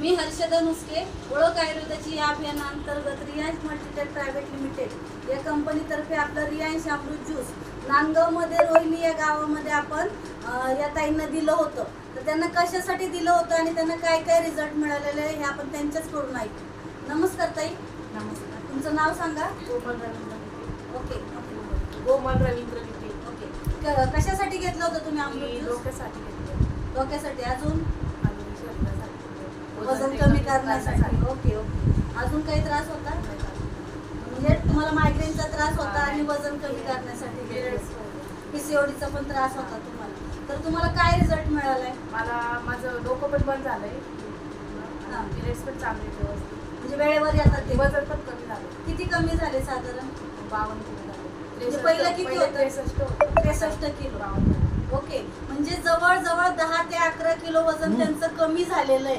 मी हर्षदा नुसके, ओळख आयुर्वेदाची या अभियानांतर्गत रियांश मल्टीटेक प्रायव्हेट लिमिटेड या कंपनीतर्फे आपलं रियांश अमृत ज्यूस नांदगावमध्ये रोहिणी या गावामध्ये आपण या ताईंना दिलं होतं. तर त्यांना कशासाठी दिलं होतं आणि त्यांना काय काय रिझल्ट मिळालेले हे आपण त्यांच्याचकडून ऐकू. नमस्कार ताई. नमस्कार. तुमचं नाव सांगा. गोमल रवींद्र विटे. ओके. गोमल रवींद्र विटे. ओके. कशासाठी घेतलं होतं तुम्ही अमृत ज्यूस? डोक्यासाठी घेतलं. डोक्यासाठी. अजून अजून शरीरासाठी. वजन कमी करण्यासाठी. ओके. अजून काही त्रास होता? म्हणजे तुम्हाला मायग्रेनचा त्रास होता आणि वजन कमी करण्यासाठी. पीसीओडीचा पण त्रास होता तुम्हाला. तर तुम्हाला काय रिझल्ट मिळालाय? मला माझं डोकं पण बंद झालंय. पिरियड्स पण चांगले व्यवस्थित. म्हणजे वेळेवर येतात ते. वजन पण कमी झालं. किती कमी झाले साधारण? 52 किलो झाले. म्हणजे पहिलं किती होतं? 63 किलो. ओके. म्हणजे जवळजवळ 10 ते 11 किलो वजन त्यांचं कमी झालेलं आहे.